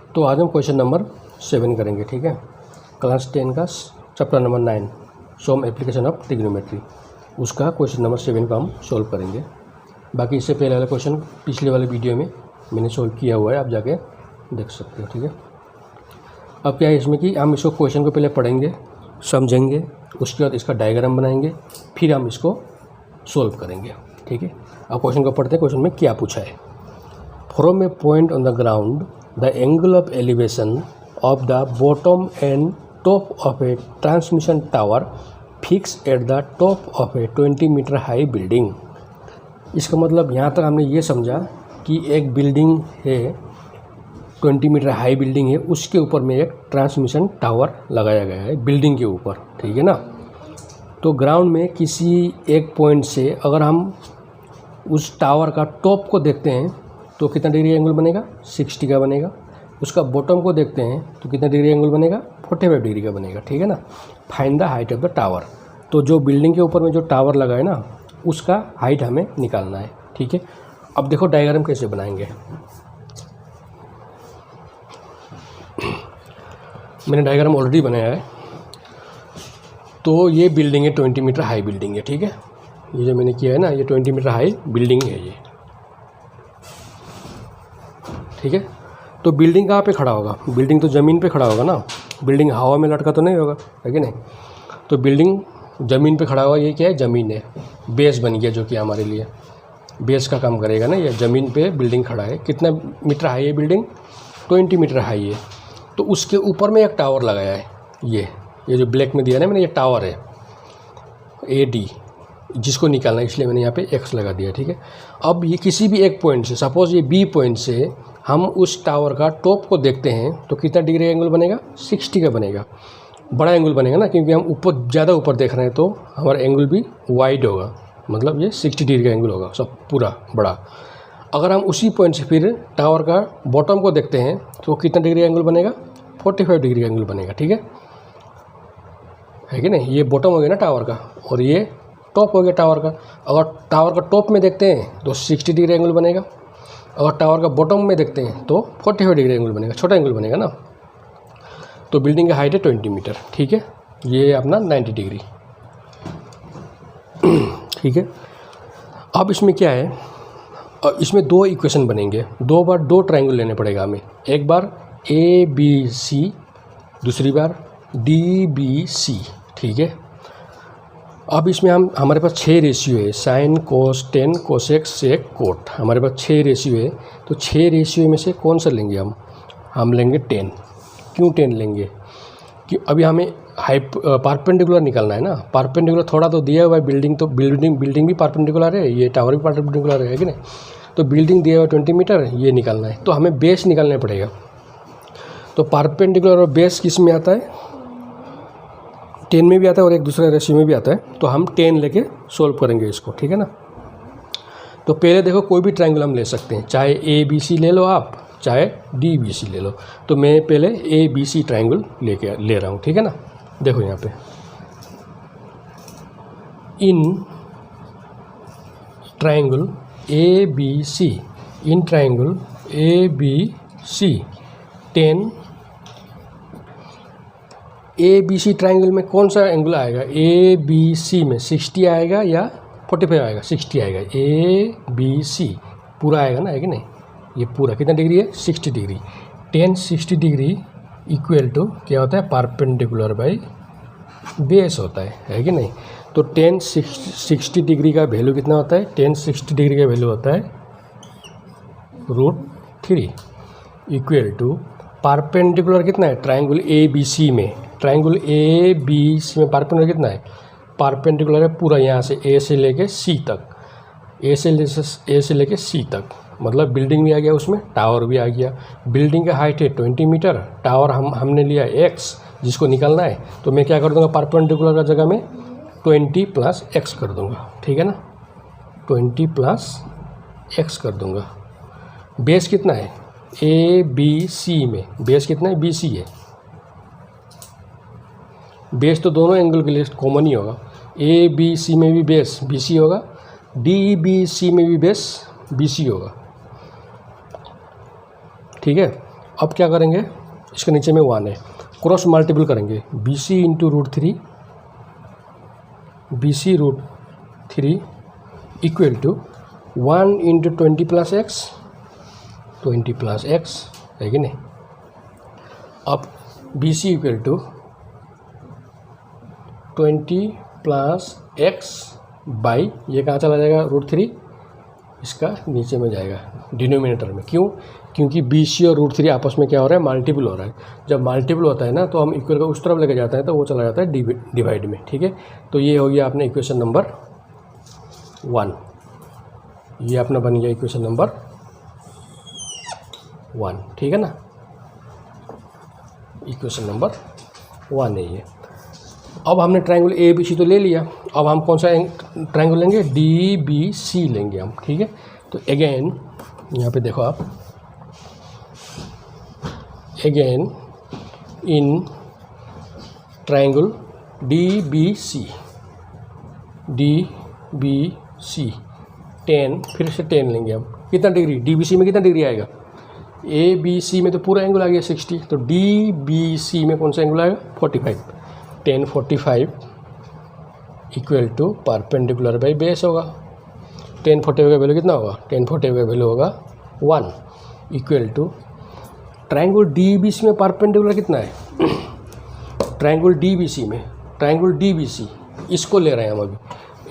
तो आज हम क्वेश्चन नंबर 7 करेंगे, ठीक है। क्लास 10 का chapter number 9 some application of trigonometry, उसका क्वेश्चन नंबर 7 को हम सोल्व करेंगे। बाकी इससे पहले वाला क्वेश्चन पिछले वाले वीडियो में मैंने सोल्व किया हुआ है, आप जाके देख सकते हो, ठीक है। अब क्या है इसमें कि हम इसको क्वेश्चन को पहले पढ़ेंगे, समझेंगे, उसके बाद इसका डायग्राम बनाएंगे, फिर हम इसको सोल्व करेंगे, ठीक है। अब क्वेश्चन को पढ़ते हैं। क्वेश्चन में क्या पूछा है। From a point on the ground the angle of elevation of the bottom and top of a transmission tower fix at the top of a 20 metre high building. इसका मतलब यहाँ तक हमने ये समझा कि एक बिल्डिंग है, 20 मीटर हाई बिल्डिंग है, उसके ऊपर में एक ट्रांसमिशन टावर लगाया गया है बिल्डिंग के ऊपर, ठीक है ना। तो ग्राउंड में किसी एक पॉइंट से अगर हम उस टावर का टॉप को देखते हैं तो कितना डिग्री एंगल बनेगा, 60 का बनेगा। उसका बॉटम को देखते हैं तो कितना डिग्री एंगल बनेगा, 45 डिग्री का बनेगा, ठीक है ना। Find the height of the tower. तो जो बिल्डिंग के ऊपर में जो टावर लगा है ना, उसका हाइट हमें निकालना है, ठीक है। अब देखो डायग्राम कैसे बनाएंगे। मैंने डायग्राम ऑलरेडी बनाया है। तो ये बिल्डिंग है, 20 मीटर हाई बिल्डिंग है, ठीक है। ये जो मैंने किया है ना, ये 20 मीटर हाई बिल्डिंग है ये, ठीक है। तो बिल्डिंग कहाँ पे खड़ा होगा, बिल्डिंग तो ज़मीन पे खड़ा होगा ना, बिल्डिंग हवा में लटका तो नहीं होगा, है कि नहीं। तो बिल्डिंग ज़मीन पे खड़ा होगा। ये क्या है, ज़मीन है, बेस बन गया जो कि हमारे लिए बेस का काम करेगा ना। ये ज़मीन पे बिल्डिंग खड़ा है। कितना मीटर हाई है बिल्डिंग, 20 मीटर हाई है। तो उसके ऊपर में एक टावर लगाया है, ये जो ब्लैक में दिया ना मैंने, ये टावर है AD, जिसको निकालना है, इसलिए मैंने यहाँ पे X लगा दिया, ठीक है। अब ये किसी भी एक पॉइंट से, सपोज़ ये B पॉइंट से हम उस टावर का टॉप को देखते हैं तो कितना डिग्री एंगल बनेगा, 60 का बनेगा। बड़ा एंगल बनेगा ना, क्योंकि हम ऊपर ज़्यादा ऊपर देख रहे हैं तो हमारा एंगल भी वाइड होगा, मतलब ये 60 डिग्री का एंगल होगा सब पूरा बड़ा। अगर हम उसी पॉइंट से फिर टावर का बॉटम को देखते हैं तो कितना डिग्री एंगल बनेगा, 45 डिग्री एंगल बनेगा, ठीक है कि नहीं। ये बॉटम हो गया ना टावर का, और ये टॉप हो गया टावर का। अगर टावर का टॉप में देखते हैं तो 60 डिग्री एंगल बनेगा। अगर टावर का बॉटम में देखते हैं तो 45 डिग्री एंगल बनेगा, छोटा एंगल बनेगा ना। तो बिल्डिंग की हाइट है 20 मीटर, ठीक है। ये अपना 90 डिग्री, ठीक है। अब इसमें क्या है, इसमें दो इक्वेशन बनेंगे, दो बार दो ट्रायंगल लेने पड़ेगा हमें। एक बार ABC, दूसरी बार DBC, ठीक है। अब इसमें हमारे पास 6 रेशियो है, साइन, कोस, टेन, कोसेक, सेक, कोट। हमारे पास 6 रेशियो है। तो 6 रेशियो में से कौन सा लेंगे हम लेंगे 10। क्यों 10 लेंगे, कि अभी हमें परपेंडिकुलर निकालना है ना। परपेंडिकुलर थोड़ा तो दिया हुआ है, बिल्डिंग तो बिल्डिंग भी परपेंडिकुलर है, ये टावर भी परपेंडिकुलर है कि नहीं। तो बिल्डिंग दिया हुआ 20 मीटर, ये निकालना है। तो हमें बेस निकालना पड़ेगा। तो परपेंडिकुलर और बेस किस में आता है, 10 में भी आता है और एक दूसरे रेशियो में भी आता है। तो हम 10 लेके सोल्व करेंगे इसको, ठीक है ना। तो पहले देखो कोई भी ट्रायंगल हम ले सकते हैं, चाहे ABC ले लो आप, चाहे DBC ले लो। तो मैं पहले ABC ट्रायंगल ले रहा हूँ, ठीक है ना। देखो यहाँ पे in triangle ABC, in triangle ABC 10 ABC triangle में कौन सा एंगल आएगा, ABC में 60 आएगा या 45 आएगा, 60 आएगा। ABC पूरा आएगा ना, है कि नहीं। ये पूरा कितना डिग्री है, 60 डिग्री। 10 60 डिग्री इक्वल टू क्या होता है, परपेंडिकुलर बाई बेस होता है कि नहीं। तो 10 60 डिग्री का वैल्यू कितना होता है, 10 60 डिग्री का वैल्यू होता है √3 इक्वल टू परपेंडिकुलर कितना है, ट्रायंगल ABC में, ट्रायंगल ABC में परपेंडिकुलर कितना है, परपेंडिकुलर है पूरा यहाँ से A से लेके C तक, A से लेके C तक। मतलब बिल्डिंग भी आ गया, उसमें टावर भी आ गया। बिल्डिंग का हाइट है 20 मीटर, टावर हमने लिया X, जिसको निकालना है। तो मैं क्या कर दूंगा, परपेंडिकुलर का जगह में 20 + X कर दूंगा, ठीक है ना। 20 + X कर दूंगा। बेस कितना है, ABC में बेस कितना है, BC है। बेस तो दोनों एंगल के लिए कॉमन ही होगा। ABC में भी बेस BC होगा, DBC में भी बेस BC होगा, ठीक है। अब क्या करेंगे, इसके नीचे में 1 है, क्रॉस मल्टीपल करेंगे, BC into √3, BC √3 equal to 1 into 20 plus x, 20 plus x है कि नहीं। अब BC equal to 20 plus x by, ये कहाँ चला जाएगा, √3, इसका नीचे में जाएगा डिनोमिनेटर में। क्यों? क्योंकि BC और √3 आपस में क्या हो रहा है, मल्टीपल हो रहा है। जब मल्टीपल होता है ना तो हम इक्वल का उस तरफ लेके जाते हैं तो वो चला जाता है डिवाइड में, ठीक है। तो ये हो गया आपने इक्वेशन नंबर 1, ये अपना बन गया इक्वेशन नंबर 1, ठीक है ना, इक्वेशन नंबर 1 है ये। अब हमने ट्रायंगल ABC तो ले लिया, अब हम कौन सा ट्रायंगल लेंगे, DBC लेंगे हम, ठीक है। तो अगेन यहाँ पे देखो आप, अगेन इन ट्रायंगल DBC 10, फिर से 10 लेंगे हम, कितना डिग्री, DBC में कितना डिग्री आएगा, ABC में तो पूरा एंगल आ गया 60, तो DBC में कौन सा एंगल आएगा, 45, 10 45 equal to perpendicular by base होगा। 10 45 का वैल्यू कितना होगा, 10 45 का वैल्यू होगा 1 इक्वल टू ट्रायंगल DBC में परपेंडिकुलर कितना है, ट्रायंगल DBC में, ट्रायंगल DBC इसको ले रहे हैं हम अभी,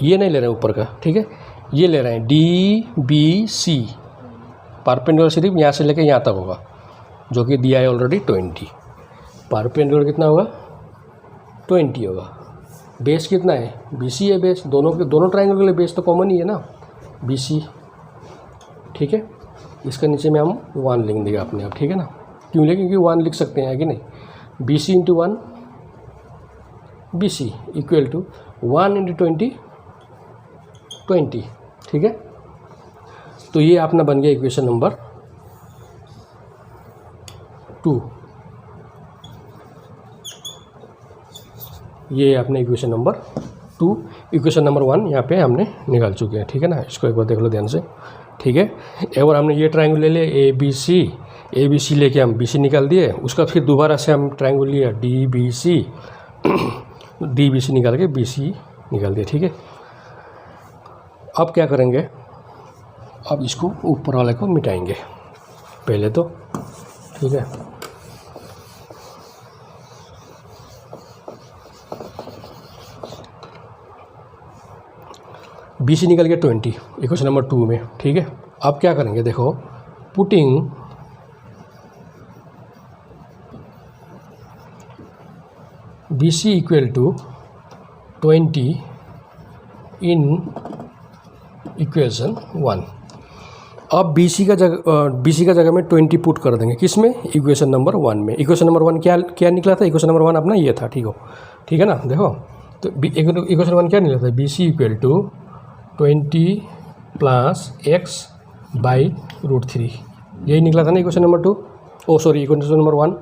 ये नहीं ले रहे हैं ऊपर का, ठीक है, ये ले रहे हैं DBC, परपेंडिकुलर सिर्फ यहाँ से लेके यहाँ तक होगा, जो कि दिया है ऑलरेडी 20, परपेंडिकुलर कितना होगा, 20 होगा। बेस कितना है, BC है बेस, दोनों ट्रायंगल के लिए बेस तो कॉमन ही है ना, BC, ठीक है। इसका नीचे में हम 1 लिख देंगे अपने आप, ठीक है ना, क्यों लिखें, क्योंकि 1 लिख सकते हैं कि नहीं, BC into 1 BC equal to 1 into 20, ठीक है। तो ये अपना बन गया इक्वेशन नंबर 2, ये अपने इक्वेशन नंबर 2, इक्वेशन नंबर 1 यहाँ पे हमने निकाल चुके हैं, ठीक है ना। इसको एक बार देख लो ध्यान से, ठीक है। एक बार हमने ये ट्रायंगल ले लिया ABC लेके हम BC निकाल दिए, उसका फिर दोबारा से हम ट्रायंगल लिया DBC निकाल के BC निकाल दिया, ठीक है। अब क्या करेंगे, अब इसको ऊपर वाले को मिटाएंगे पहले तो, ठीक है। BC निकल गया 20 इक्वेशन नंबर 2 में, ठीक है। अब क्या करेंगे, देखो, putting BC equal to 20 in equation 1। अब BC का जगह में 20 पुट कर देंगे, किस में, इक्वेशन नंबर 1 में। इक्वेशन नंबर 1 क्या निकला था, इक्वेशन नंबर 1 अपना ये था, ठीक है ना। देखो तो इक्वेशन 1 क्या निकला था, BC equal to 20 plus x by √3, यही निकला था ना इक्वेशन नंबर 2, इक्वेशन नंबर 1।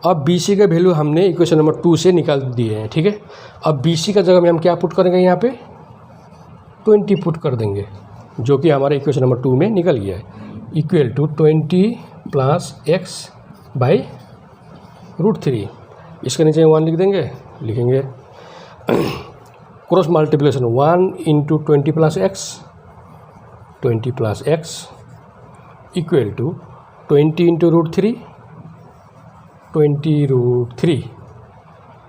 अब BC का वैल्यू हमने इक्वेशन नंबर 2 से निकाल दिए हैं, ठीक है। अब BC का जगह में हम क्या पुट करेंगे, यहाँ पे 20 पुट कर देंगे, जो कि हमारे इक्वेशन नंबर 2 में निकल गया है, equal to 20 plus x by √3। इसके नीचे 1 लिख देंगे, लिखेंगे cross multiplication 1 into 20 plus x equal to 20 into √3, 20 √3,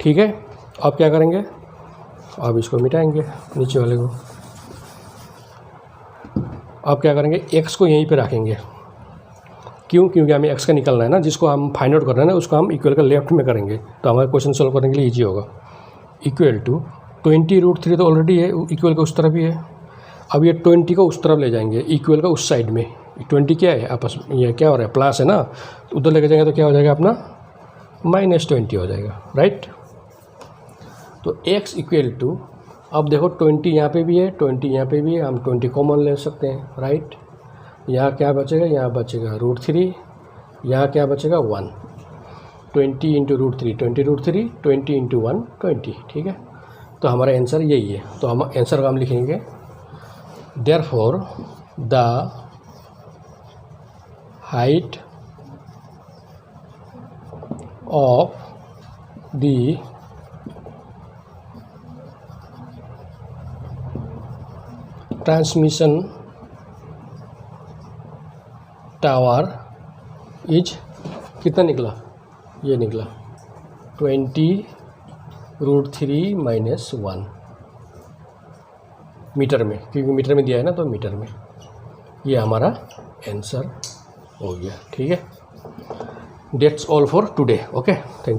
ठीक है। अब क्या करेंगे, अब इसको मिटाएंगे नीचे वाले को। अब क्या करेंगे, x को यहीं पे रखेंगे, क्यों, क्योंकि हमें x का निकलना है ना, जिसको हम फाइंड आउट करना है ना, उसको हम इक्वल का लेफ्ट में करेंगे, तो हमारा क्वेश्चन सॉल्व करने के लिए ईजी होगा। इक्वल टू 20 √3 तो ऑलरेडी है, इक्वल का उस तरफ ही है। अब ये 20 को उस तरफ ले जाएंगे, इक्वल का उस साइड में। 20 क्या है आपस में, ये क्या हो रहा है, प्लस है ना, तो उधर लेके जाएंगे तो क्या हो जाएगा अपना -20 हो जाएगा, राइट। तो x इक्वल टू, अब देखो 20 यहाँ पे भी है, 20 यहाँ पे भी है, हम 20 कॉमन ले सकते हैं, राइट। यहाँ क्या बचेगा, यहाँ बचेगा √3, यहाँ क्या बचेगा 1, 20 इंटू √3 20 √3, 20 इंटू 1 20, ठीक है। तो हमारा आंसर यही है, तो हम आंसर का हम लिखेंगे therefore the height of the transmission tower is कितना निकला, ये निकला 20√3 - 1 मीटर में, क्योंकि मीटर में दिया है ना, तो मीटर में। ये हमारा आंसर हो गया। ठीक है, that's all for today. Okay, thank you.